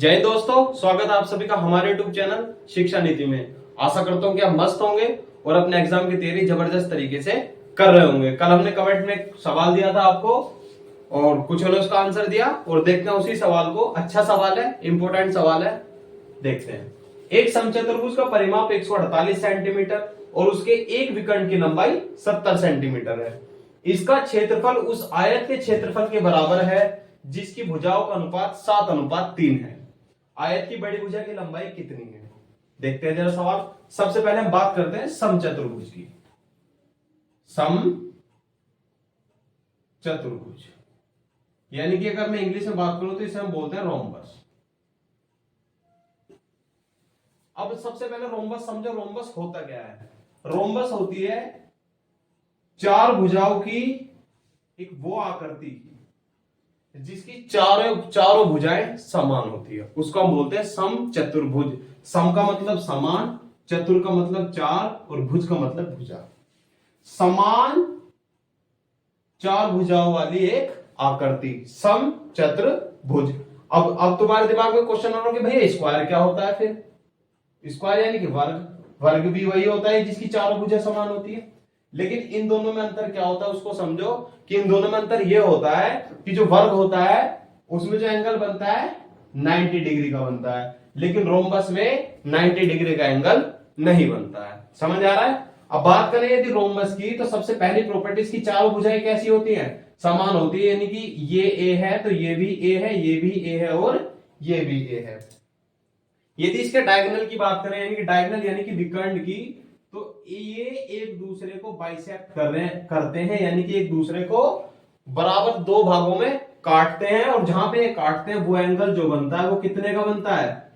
जय दोस्तों, स्वागत है आप सभी का हमारे YouTube चैनल शिक्षा नीति में। आशा करता हूं कि आप मस्त होंगे और अपने एग्जाम की तैयारी जबरदस्त तरीके से कर रहे होंगे। कल हमने कमेंट में एक सवाल दिया था आपको और कुछ ने उसका आंसर दिया और देखते हैं उसी सवाल को। अच्छा सवाल है, इंपोर्टेंट सवाल है, देखते हैं। एक समचतुर्भुज का परिमाप 148 सेंटीमीटर और उसके एक विकर्ण की लंबाई 70 सेंटीमीटर है। इसका क्षेत्रफल उस आयत के क्षेत्रफल के बराबर है जिसकी भुजाओं का अनुपात 7:3 है। आयत की बड़ी भुजा की लंबाई कितनी है? देखते हैं जरा सवाल। सबसे पहले हम बात करते हैं समचतुर्भुज की। समचतुर्भुज यानी कि अगर मैं इंग्लिश में बात करूं तो इसे हम बोलते हैं रोम्बस। अब सबसे पहले रोम्बस समझो, रोम्बस होता क्या है। रोम्बस होती है चार भुजाओं की एक वो आकृति जिसकी चारों भुजाएं समान होती है, उसको हम बोलते हैं समचतुर्भुज। सम का मतलब समान, चतुर का मतलब चार और भुज का मतलब भुजा। समान चार भुजाओं वाली एक आकृति समचतुर्भुज। अब तुम्हारे दिमाग में क्वेश्चन आ रहा है कि भैया स्क्वायर क्या होता है? फिर स्क्वायर यानी कि वर्ग। वर्ग भी वही होता है जिसकी चारों भुजा समान होती है। लेकिन इन दोनों में अंतर क्या होता है उसको समझो कि इन दोनों में अंतर यह होता है कि जो वर्ग होता है उसमें जो एंगल बनता है 90 डिग्री का बनता है, लेकिन रोम्बस में 90 डिग्री का एंगल नहीं बनता है। समझ आ रहा है? अब बात करें यदि रोम्बस की, तो सबसे पहली प्रॉपर्टी इसकी चारों भुजाएं कैसी होती हैं? समान होती है। यानी कि ये ए है तो ये भी ए है, ये भी ए है और ये भी ए है। यदि इसके डायगोनल की बात करें, यानी कि डायगोनल यानी कि विकर्ण की, तो ये एक दूसरे को बाइसेक्ट करते हैं, यानी कि एक दूसरे को बराबर दो भागों में काटते हैं और जहां पे ये काटते हैं वो एंगल जो बनता है वो कितने का बनता है?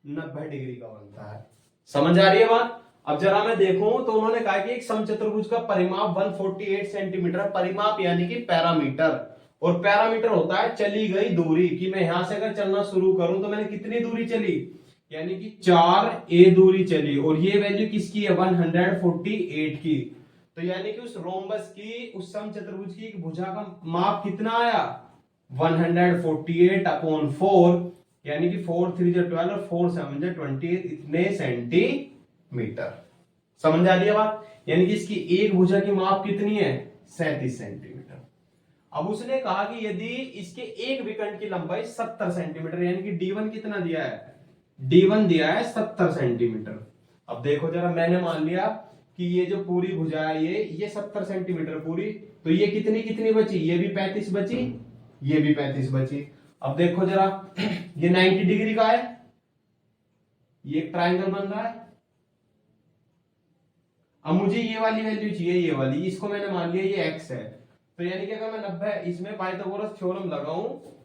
90 डिग्री का बनता है। समझ आ रही है बात? अब जरा मैं देखूं तो उन्होंने कहा कि एक समचतुर्भुज का परिमाप 148 सेंटीमीटर। परिमाप यानी कि पैरामीटर, और पैरामीटर होता है चली गई दूरी, कि मैं यहां से अगर चलना शुरू करूं तो मैंने कितनी दूरी चली, यानी कि 4a दूरी चली, और ये वैल्यू किसकी है? 148 की। तो यानी कि उस रोम्बस की, उस समचतुर्भुज की भुजा का माप कितना आया? 148/4, यानी कि 4 3 12 और 4 7 28, इतने सेंटीमीटर। समझ आ रही है बात? यानी कि इसकी एक भुजा की माप कितनी है? 37 सेंटीमीटर। अब उसने कहा कि यदि इसके एक विकर्ण की लंबाई 70 सेंटीमीटर, यानी कि D1 कितना दिया है? D1 दिया है 70 सेंटीमीटर। अब देखो जरा, मैंने मान लिया कि ये जो पूरी भुजा है ये 70 सेंटीमीटर पूरी, तो ये कितनी कितनी बची? ये भी 35 बची, ये भी 35 बची। अब देखो जरा, ये 90 डिग्री का है, ये एक ट्रायंगल बन रहा है। अब मुझे ये वाली वैल्यू चाहिए, ये वाली, इसको मैंने मान लिया ये x है। तो यानी कि अगर मैं 90 इसमें पाइथागोरस थ्योरम लगाऊं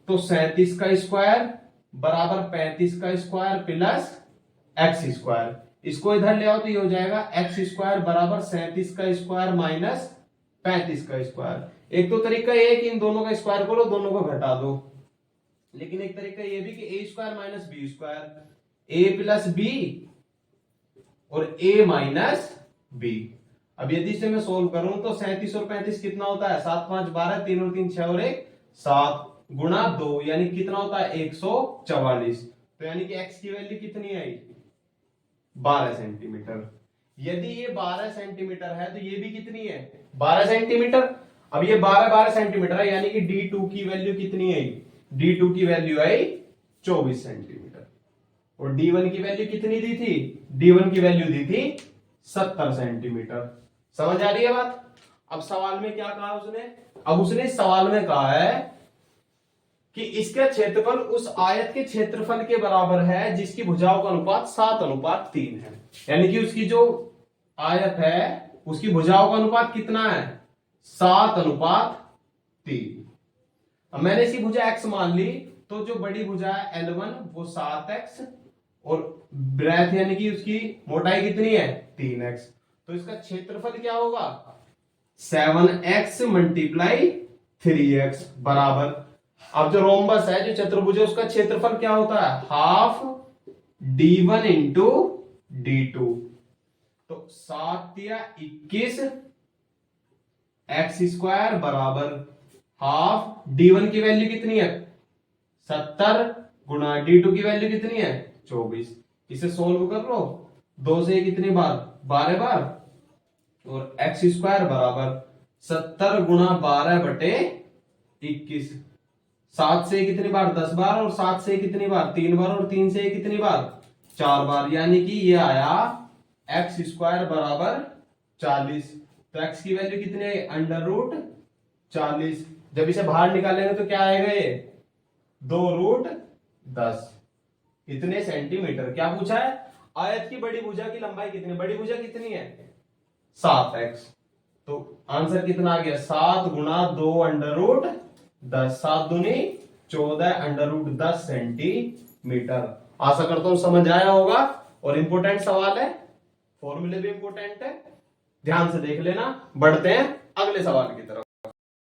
तो 37 का स्क्वायर बराबर 35 का स्क्वायर प्लस एक्स स्क्वायर। इसको इधर ले आओ तो ये हो जाएगा एक्स स्क्वायर बराबर 37 का स्क्वायर माइनस 35 का स्क्वायर। एक तो तरीका ये है कि इन दोनों का स्क्वायर करो, दोनों को घटा दो, लेकिन एक तरीका ये भी कि ए स्क्वायर माइनस बी स्क्वायर, ए प्लस बी और ए माइनस बी। अब यदि इसे मैं सोल्व करूं तो 37 और 35 कितना होता है? 7 5 12, 3 और 3 6 और 1 7 गुणा 2, यानी कितना होता है? 144। तो यानी कि x की वैल्यू कितनी आई? 12 सेंटीमीटर। यदि ये 12 सेंटीमीटर है तो ये भी कितनी है? 12 सेंटीमीटर। अब ये 12 सेंटीमीटर है, यानी कि D2 की वैल्यू कितनी आई? D2 की वैल्यू आई 24 सेंटीमीटर। और D1 की वैल्यू कितनी दी थी? D1 की वैल्यू दी थी 70 सेंटीमीटर। समझ आ रही है बात? अब सवाल में क्या कहा उसने? अब उसने सवाल में कहा है कि इसका क्षेत्रफल उस आयत के क्षेत्रफल के बराबर है जिसकी भुजाओं का अनुपात 7:3 है। यानी कि उसकी जो आयत है उसकी भुजाओं का अनुपात कितना है? 7:3। अब मैंने इसकी भुजा x मान ली, तो जो बड़ी भुजा है L1 वो 7x और ब्रेथ यानी कि उसकी मोटाई कितनी है? 3x। तो इसका क्षेत्रफल क्या होगा? 7x मल्टीप्लाई 3x बराबर, अब जो रोम्बस है, जो चतुर्भुज है, उसका क्षेत्रफल क्या होता है? Half D1 into D2। तो 7 या 21 x स्क्वायर बराबर हाफ D1 की वैल्यू कितनी है? 70 गुणा d2 की वैल्यू कितनी है 24। इसे सोल्व कर लो, 2 से कितनी बार 12 बार, और एक्स स्क्वायर बराबर 70 गुणा 12 बटे 21। 7 से कितनी बार 10 बार, और 7 से कितनी बार 3 बार, और 3 से कितनी बार 4 बार, यानी कि ये आया एक्स स्क्वायर बराबर 40। तो एक्स की वैल्यू कितनी है अंडर रूट 40। जब इसे बाहर निकालेंगे तो क्या आएगा ये 2 रूट 10। इतने सेंटीमीटर। क्या पूछा है, आयत की बड़ी भुजा की लंबाई कितनी, बड़ी भुजा कितनी है 7x। तो आंसर कितना आ गया 7 गुणा 2 अंडर रूट 10, 7 दूनी 14 अंडर रूट 10 सेंटीमीटर। आशा करता हूं समझ आया होगा, और इंपोर्टेंट सवाल है, फॉर्मूले भी इंपोर्टेंट है, ध्यान से देख लेना। बढ़ते हैं अगले सवाल की तरफ।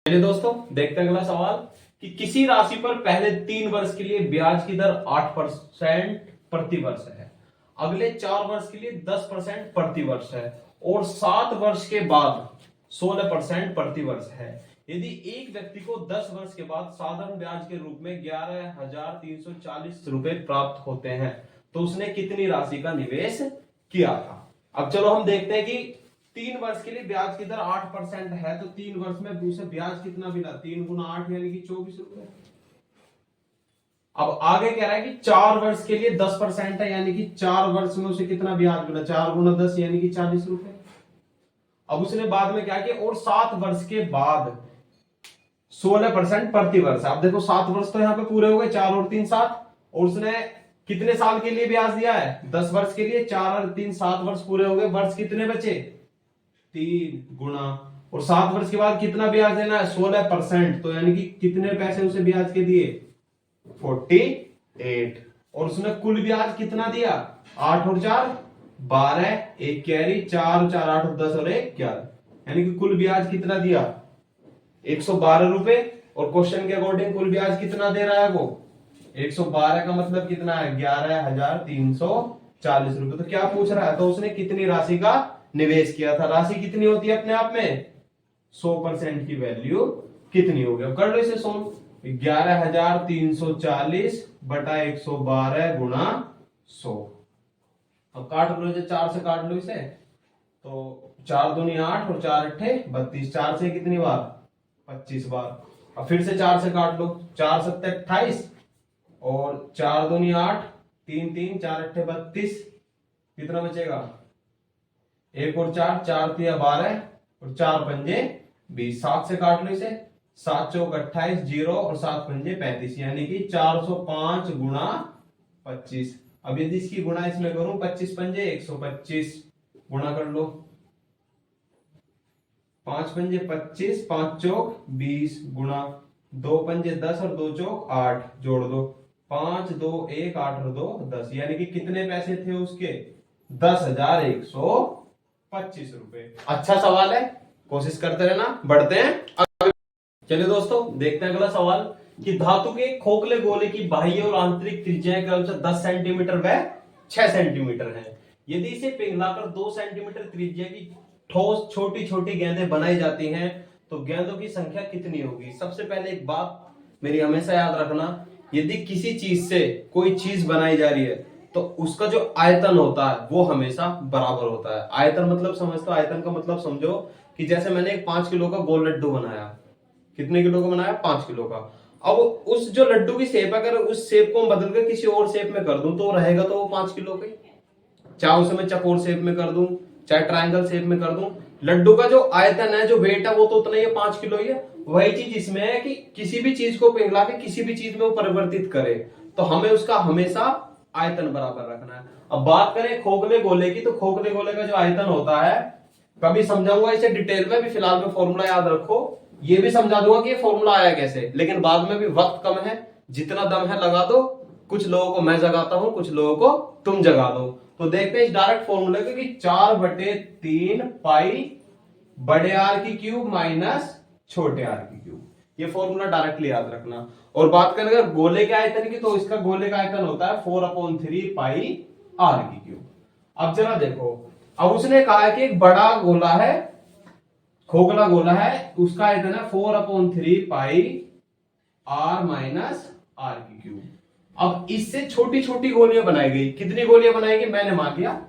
चलिए दोस्तों देखते हैं अगला सवाल कि किसी राशि पर पहले 3 वर्ष के लिए ब्याज की दर 8% प्रति वर्ष है, अगले 4 वर्ष के लिए 10% प्रति वर्ष है, और 7 वर्ष के बाद 16% प्रति वर्ष है। यदि एक व्यक्ति को 10 वर्ष के बाद साधारण ब्याज के रूप में 11,340 रुपए प्राप्त होते हैं तो उसने कितनी राशि का निवेश किया था। अब चलो हम देखते हैं कि 3 वर्ष के लिए ब्याज की दर 8% है, तो 3 वर्ष में उसे ब्याज कितना मिला, 3 गुना 8 यानी कि 24 रुपए। अब आगे कह रहा है कि 4 वर्ष के लिए 10% है, यानी कि 4 वर्ष में उसे कितना ब्याज मिला, 4 गुना 10 यानी कि 40 रुपए। अब उसने बाद में क्या किया, और 7 वर्ष के बाद 16% प्रति वर्ष। अब देखो 7 वर्ष तो यहाँ पे पूरे हो गए, 4 और 3 7, और उसने कितने साल के लिए ब्याज दिया है 10 वर्ष के लिए, 4 और 3 7 वर्ष पूरे हो गए, वर्ष कितने बचे 3 गुना, और 7 वर्ष के बाद कितना ब्याज देना है 16%, तो यानी कि कितने पैसे उसे ब्याज के दिए 48, और उसने कुल ब्याज कितना दिया 8 और 4 12, एक कैरी, 4 4 8 और 10 और 1 11, यानी कि कुल ब्याज कितना दिया 112 रुपए। और क्वेश्चन के अकॉर्डिंग कुल ब्याज कितना दे रहा है वो 112 का मतलब कितना है 11,340 रुपए। तो क्या पूछ रहा है, तो उसने कितनी राशि का निवेश किया था। राशि कितनी होती है अपने आप में 100% की वैल्यू कितनी होगी। अब कर लो इसे सोम, 11,340 बटा 112 गुणा 100। अब काट लो, 4 से काट लो इसे, तो 4 दूनी 8 और 4 अट्ठे 32, 4 से कितनी बार 25 बार। अब फिर से 4 से काट लो, 4 सत्ते 28, और 4 दूनी 8 3 3 4 अट्ठे 32, कितना बचेगा 1 और 4 4 तिया 12 और 4 पंजे 20। 7 से काट लो इसे, 7 चौक 28 0 और 7 पंजे 35, यानी कि 405 गुणा 25। अब यदि इसकी गुणा इसमें करूं 25 पंजे 125, गुणा कर लो, 5 पंजे 25, 5 चौक 20 गुणा 2 पंजे 10 और 2 चौक 8, जोड़ दो 5 2 1 8 और 2 10, यानी कि कितने पैसे थे उसके 10,125 रुपए। अच्छा सवाल है, कोशिश करते रहना। बढ़ते हैं चलिए दोस्तों देखते हैं अगला सवाल कि धातु के खोखले गोले की बाह्य और आंतरिक त्रिज्याएं क्रमशः 10 सेंटीमीटर व 6 सेंटीमीटर है। यदि इसे पिघलाकर 2 सेंटीमीटर त्रिज्या की ठोस छोटी छोटी गेंदें बनाई जाती हैं तो गेंदों की संख्या कितनी होगी। सबसे पहले एक बात मेरी हमेशा याद रखना, यदि किसी चीज से कोई चीज बनाई जा रही है तो उसका जो आयतन होता है वो हमेशा बराबर होता है। आयतन मतलब समझते हो, आयतन का मतलब समझो कि जैसे मैंने एक 5 किलो का गोल लड्डू बनाया, कितने किलो का बनाया 5 किलो का। अब उस जो लड्डू की शेप, अगर उस शेप को बदल कर किसी और शेप में कर दूं तो रहेगा तो वो 5 किलो का, चाहे उसे मैं चकोर शेप में कर दूं चाहे ट्रायंगल शेप में कर दूं, लड्डू का जो आयतन है जो वेट है वो तो उतना ही 5 किलो ही है। वही चीज इसमें है कि किसी भी चीज को पिघला के किसी भी चीज में वो परिवर्तित करे तो हमें उसका हमेशा आयतन बराबर रखना है। अब बात करें खोखले गोले की, तो खोखले गोले का जो आयतन होता है कभी समझाऊंगा इसे डिटेल में, भी फिलहाल में फॉर्मूला याद रखो, ये भी समझा दूंगा कि ये फॉर्मूला आया कैसे, लेकिन बाद में भी वक्त कम है, जितना दम है लगा दो। कुछ लोगों को मैं जगाता हूं, कुछ लोगों को तुम जगा दो। तो देखते हैं इस डायरेक्ट फॉर्मूले को कि 4/3 पाई बड़े आर की क्यूब माइनस छोटे आर की क्यूब, ये फॉर्मूला डायरेक्टली याद रखना। और बात करें अगर गोले के आयतन की, तो इसका गोले का आयतन होता है 4/3 पाई आर की क्यूब। अब जरा देखो, अब उसने कहा है कि एक बड़ा गोला है, खोखला गोला है, उसका आयतन है 4/3 पाई आर माइनस आर की क्यूब। अब इससे छोटी छोटी गोलियां बनाई गई। कितनी गोलियां बनाई गई? मैंने मान लिया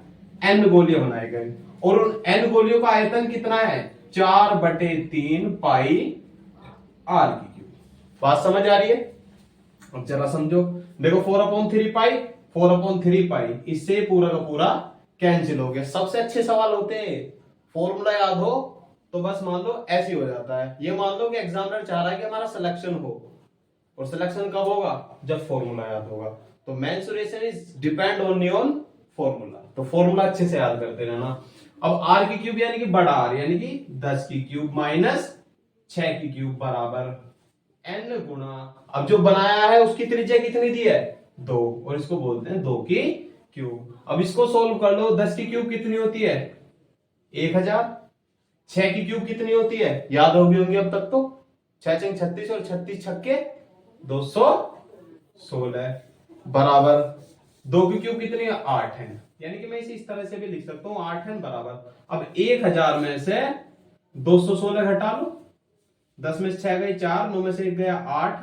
n गोलियां बनाई गई। और उन n गोलियों का आयतन कितना है? 4/3 पाई r की क्यूब। बात समझ आ रही है? अब जरा समझो, देखो 4/3 पाई, 4/3 पाई, इससे पूरा का पूरा कैंसिल हो गया। सबसे अच्छे सवाल होते हैं, फॉर्मूला याद हो तो बस मान लो ऐसे हो जाता है। ये मान लो कि एग्जामिनर चाह रहा है कि हमारा सिलेक्शन हो, और सिलेक्शन कब होगा? जब फॉर्मूला याद होगा। तो mensuration is depend only on formula. तो फॉर्मूला अच्छे से याद करते रहना। अब r की क्यूब यानी कि बड़ा r यानी कि 10 की क्यूब माइनस 6 की क्यूब बराबर n गुणा, अब जो बनाया है उसकी त्रिज्या कितनी दी है? 2, और इसको बोलते हैं 2 की क्यूब। अब इसको सोल्व कर लो। 10 की क्यूब कितनी होती है? 1000। 6 की क्यूब कितनी होती है? याद होगी होंगी अब तक तो। 6 छंग 36 और 36 छक्के 216 बराबर 2 की क्यूब कितनी है? 8 है। यानी कि मैं इसे इस तरह से भी लिख सकता हूं 8 है बराबर। अब 1000 में से 216 घटा लो, 10 में से 6 गई 4, 9 में से 1 गया 8,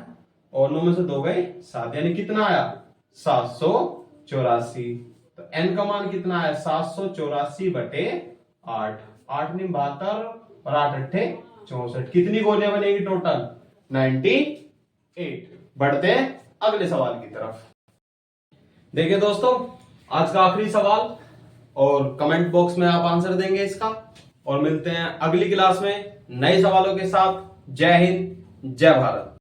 और 9 में से 2 गए 7, यानी कितना आया? 784। तो n का मान कितना आया? 784/8। 8 नी 72 और 8 अट्ठे 64। कितनी गोलियां बनेगी टोटल? 98। बढ़ते हैं अगले सवाल की तरफ। देखिए दोस्तों, आज का आखिरी सवाल, और कमेंट बॉक्स में आप आंसर देंगे इसका, और मिलते हैं अगली क्लास में नए सवालों के साथ। जय हिंद, जय भारत।